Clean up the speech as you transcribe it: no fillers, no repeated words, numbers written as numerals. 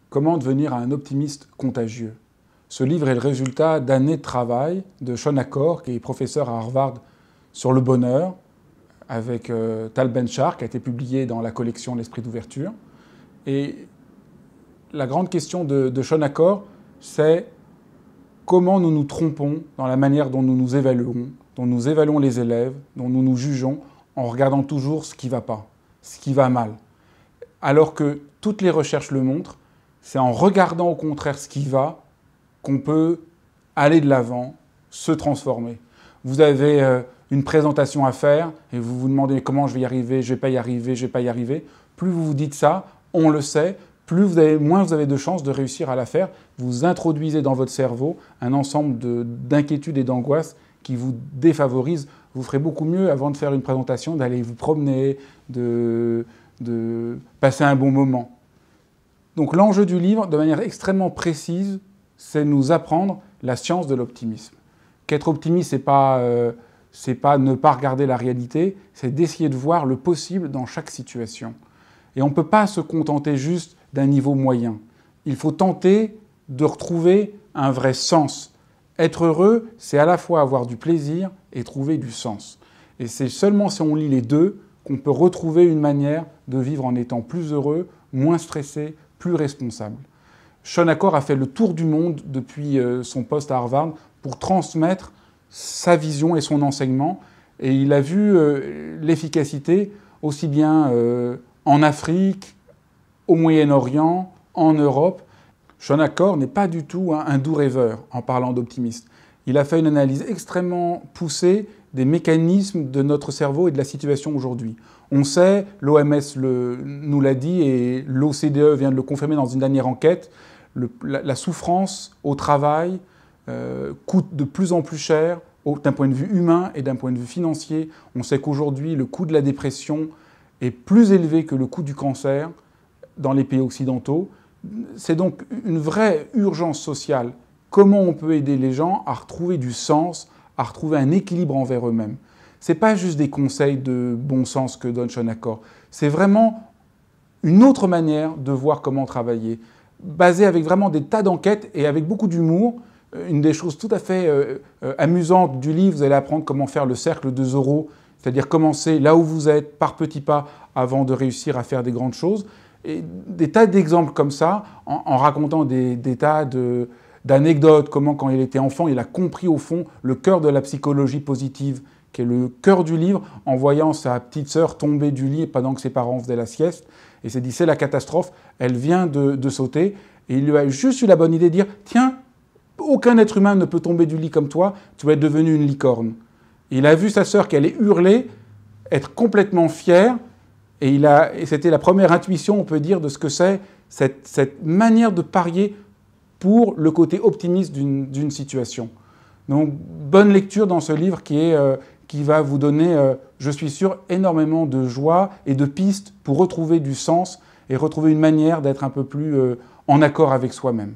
Comment devenir un optimiste contagieux? Ce livre est le résultat d'années de travail de Shawn Achor, qui est professeur à Harvard sur le bonheur, avec Tal Ben-Shahar, qui a été publié dans la collection L'Esprit d'ouverture. Et la grande question de Shawn Achor, c'est comment nous nous trompons dans la manière dont nous nous évaluons les élèves, dont nous nous jugeons, en regardant toujours ce qui ne va pas, ce qui va mal. Alors que toutes les recherches le montrent, c'est en regardant au contraire ce qui va qu'on peut aller de l'avant, se transformer. Vous avez une présentation à faire et vous vous demandez comment je vais y arriver, je ne vais pas y arriver, je ne vais pas y arriver. Plus vous vous dites ça, on le sait, moins vous avez de chances de réussir à la faire. Vous introduisez dans votre cerveau un ensemble d'inquiétudes et d'angoisses qui vous défavorisent. Vous ferez beaucoup mieux avant de faire une présentation, d'aller vous promener, de passer un bon moment. Donc l'enjeu du livre, de manière extrêmement précise, c'est nous apprendre la science de l'optimisme. Qu'être optimiste, c'est pas ne pas regarder la réalité, c'est d'essayer de voir le possible dans chaque situation. Et on ne peut pas se contenter juste d'un niveau moyen. Il faut tenter de retrouver un vrai sens. Être heureux, c'est à la fois avoir du plaisir et trouver du sens. Et c'est seulement si on lit les deux qu'on peut retrouver une manière de vivre en étant plus heureux, moins stressé, plus responsable. Shawn Achor a fait le tour du monde depuis son poste à Harvard pour transmettre sa vision et son enseignement. Et il a vu l'efficacité aussi bien en Afrique, au Moyen-Orient, en Europe. Shawn Achor n'est pas du tout un doux rêveur en parlant d'optimiste. Il a fait une analyse extrêmement poussée des mécanismes de notre cerveau et de la situation aujourd'hui. On sait, l'OMS nous l'a dit et l'OCDE vient de le confirmer dans une dernière enquête, la souffrance au travail coûte de plus en plus cher d'un point de vue humain et d'un point de vue financier. On sait qu'aujourd'hui, le coût de la dépression est plus élevé que le coût du cancer dans les pays occidentaux. C'est donc une vraie urgence sociale. Comment on peut aider les gens à retrouver du sens, à retrouver un équilibre envers eux-mêmes. Ce n'est pas juste des conseils de bon sens que donne Shawn Achor. C'est vraiment une autre manière de voir comment travailler, basée avec vraiment des tas d'enquêtes et avec beaucoup d'humour. Une des choses tout à fait amusantes du livre, vous allez apprendre comment faire le cercle de Zorro, c'est-à-dire commencer là où vous êtes, par petits pas, avant de réussir à faire des grandes choses. Et des tas d'exemples comme ça, en racontant des tas d'anecdotes, comment quand il était enfant, il a compris au fond le cœur de la psychologie positive, qui est le cœur du livre, en voyant sa petite sœur tomber du lit pendant que ses parents faisaient la sieste. Et s'est dit, c'est la catastrophe, elle vient de sauter. Et il lui a juste eu la bonne idée de dire, tiens, aucun être humain ne peut tomber du lit comme toi, tu vas être devenu une licorne. Et il a vu sa sœur qui allait hurler, être complètement fière, et c'était la première intuition, on peut dire, de ce que c'est cette manière de parier pour le côté optimiste d'une situation. Donc, bonne lecture dans ce livre qui va vous donner, je suis sûr, énormément de joie et de pistes pour retrouver du sens et retrouver une manière d'être un peu plus en accord avec soi-même.